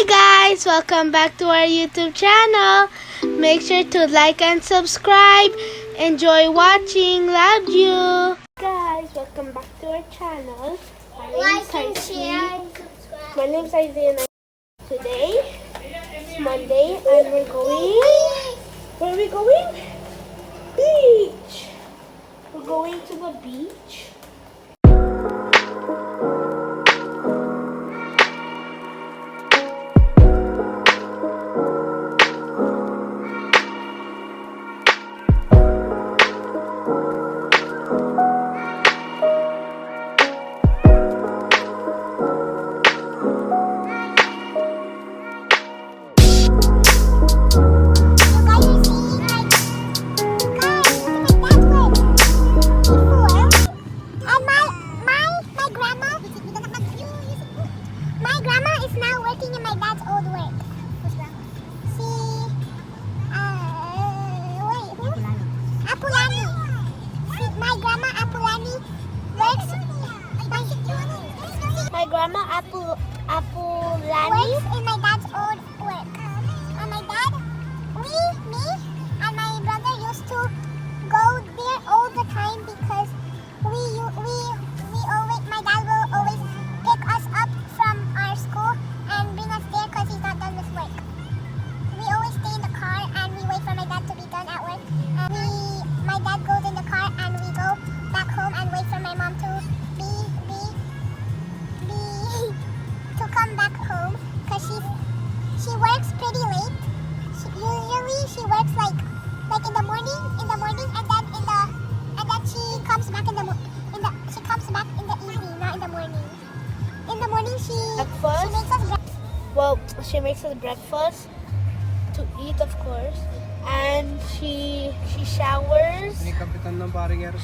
Hi guys! Welcome back to our YouTube channel. Make sure to like and subscribe. Enjoy watching. Love you! Guys, welcome back to our channel. My name is Aizjadeson. Today it's Monday and we're going... Where are we going? Beach! We're going to the beach. My grandma Apulani works in my dad's old work. My dad, me, and my brother used to go there all the time because my dad will always pick us up from our school and bring us there because he's not done with work. We always stay in the car and we wait for my dad to be done at work. And my dad goes in the car and we go back home and wait for my mom to to come back home because she works pretty late. Usually she works like in the morning and then she comes back in the evening, not in the morning. In the morning she makes us she makes us breakfast to eat, of course, and she showers.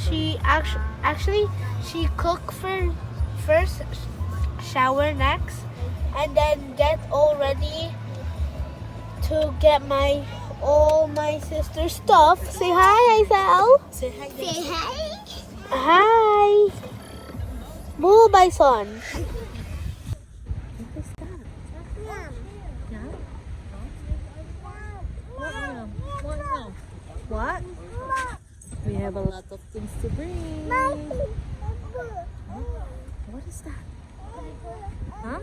She actually she cook first, shower next, and then get all ready to get all my sister's stuff. Say hi, Aizal. say hi. Hi. Bull bison. What? We have a lot of things to bring. What is that? Huh?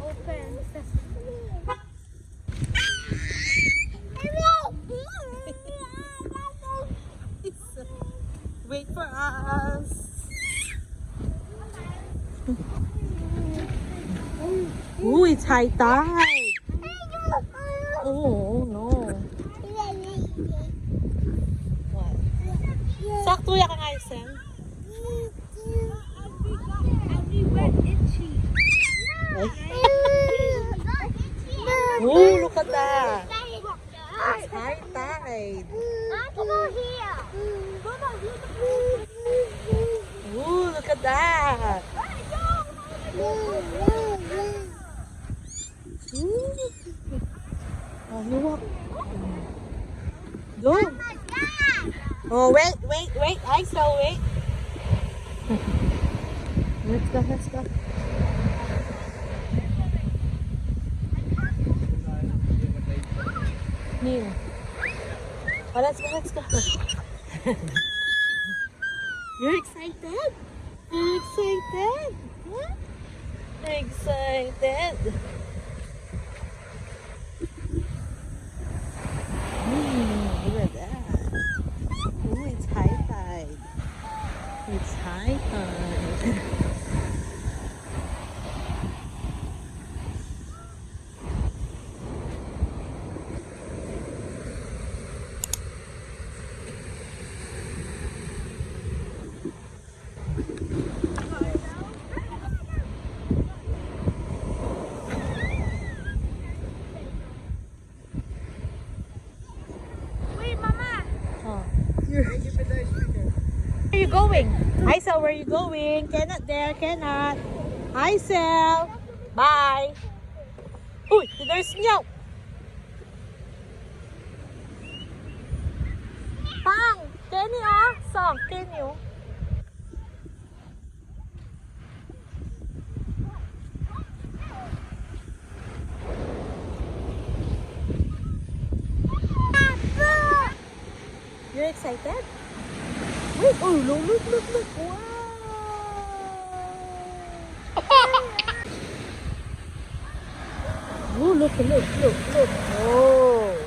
Open. Wait for us. Ooh, it's high tide. Oh no. What? Sakto ya kang Aisel. Oh, look at that. It's high tide. Oh, look at that. Oh, you walk. Go. Oh, wait. Aisel, wait. Let's go. Neil. Oh, let's go. You're excited? You're excited? Huh? Excited. Look at that. Oh, it's high tide. It's high tide. Where are you going? Aisel, where are you going? Cannot there, cannot. Aisel, bye. Uy, there's snow. Pang, Kenny, song, Kenny. excited? Wait, oh, look. Wow. Oh, look. Oh.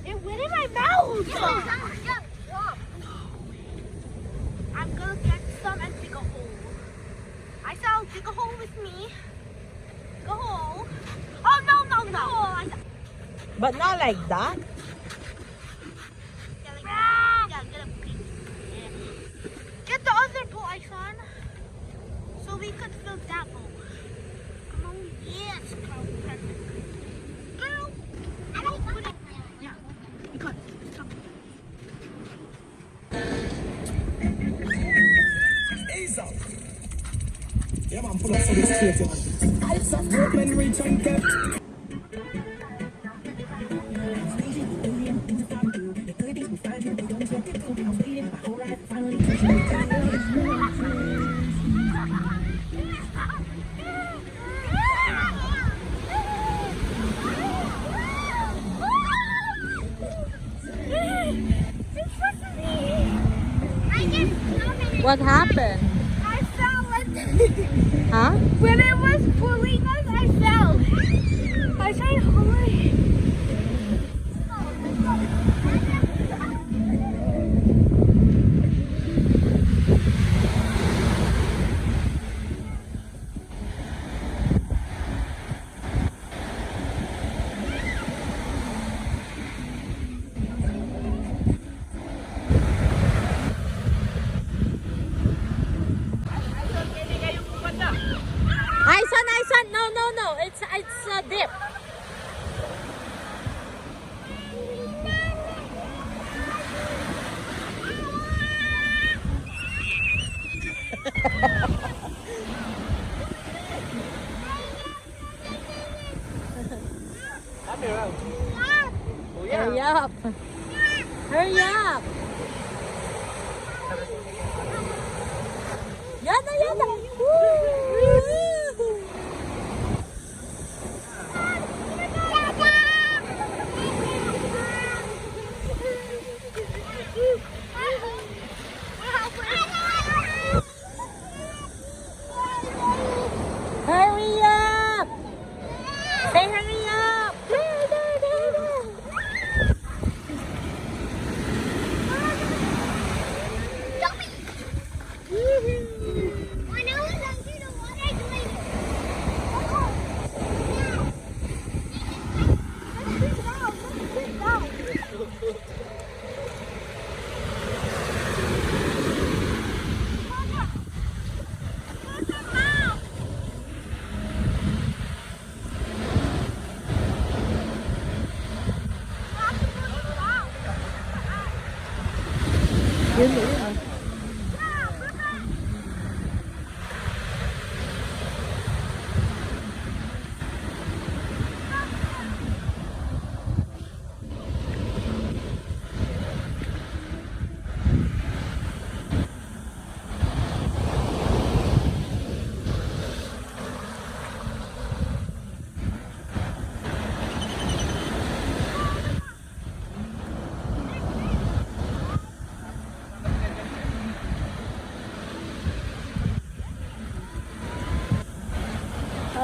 It went in my mouth. I'm gonna get some and dig a hole. I shall dig a hole with me. Dig a hole. Oh no. But not like that. Yeah, like that. Yeah, get a piece. Get the other bowl, Aizjadeson. So we could fill that bowl. Come on, yes, Carl, perfect. Girl, I don't put it. Yeah, we got it. Come. Yeah, man, pull up for this straight, man. Ice of Brooklyn, reach and get. What happened? I fell. Huh? When it was pulling us, I fell. I tried hard. Aizjadeson, no. It's a dip. Hurry up. Hurry up. Yada. Woo! Hurry up! Say hurry up! There.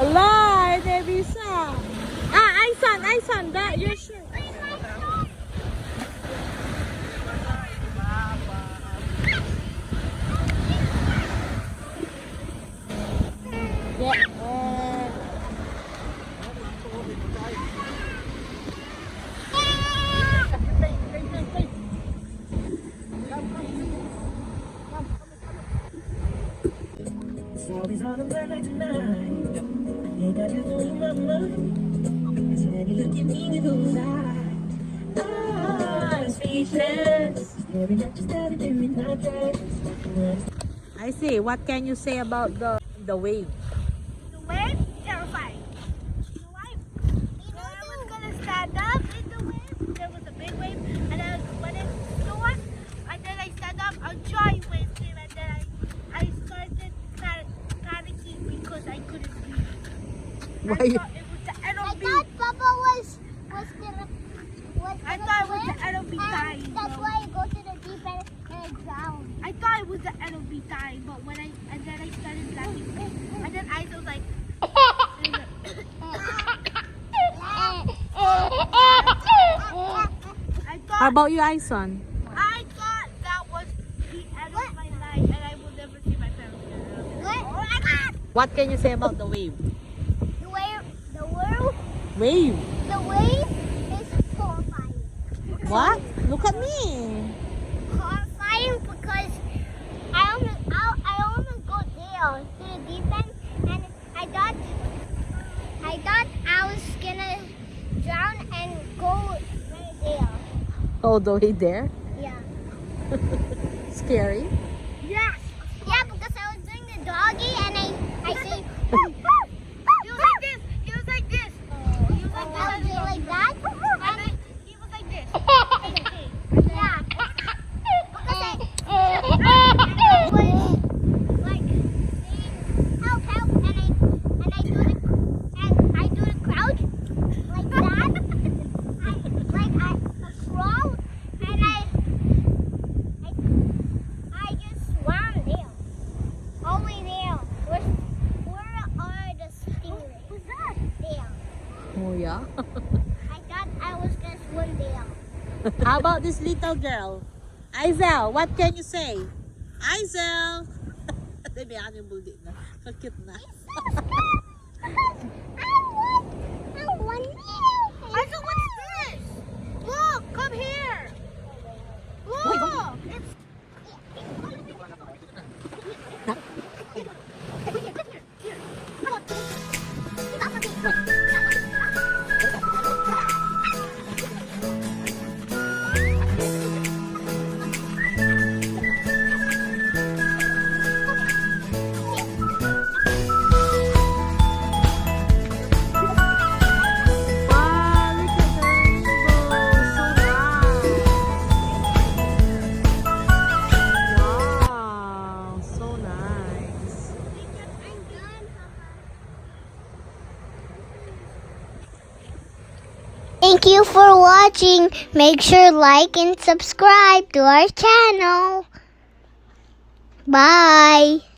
Alive, baby son. Aizjadeson, that your shirt. Yeah. Always on the night tonight. Ain't got you on my mind. It's when you look at me with those eyes. I'm speechless. Staring at you, staring in my face. I see. What can you say about the wave? The wave, terrifying. The wave, when I was gonna stand up in the wave, there was a big wave, and then when it flew us, and then I stand up, a giant wave came, and then I started panicking because I couldn't breathe. Why? I thought it was the I NOB. thought Papa was gonna I thought it was the NOB and dying. that's bro. why I go to the deep end and I drown. I thought it was the NOB dying, but when and then I started laughing, and then I was like, I How thought about you, Aizjadeson? that was the end of my life, and I will never see my parents again. Oh my God! What can you say about the wave? Wave? The wave is horrifying. What? Look at me. Horrifying because I almost go down to the deep end, and I thought I was gonna drown and go right there. All the way there? Yeah. Scary. Yes! Yeah, because I was doing the doggy and I see. He was like this. He was like this. He was like I was doing like that. And then he was like this. Yeah. Because I was like saying help, help, and I do the crouch like that. I crawl and I just swam there. All the way there. Where are the stingrays? What's that? There. Oh, yeah? I thought I was gonna swim there. How about this little girl? Aizel, what can you say? Aizel! Baby, ano yung buldi na? Kakit na. I want I said, what's this? Look, come here. Look. It's Wow, look at the rainbow. So nice. Wow, so nice. Thank you for watching. Make sure like and subscribe to our channel. Bye.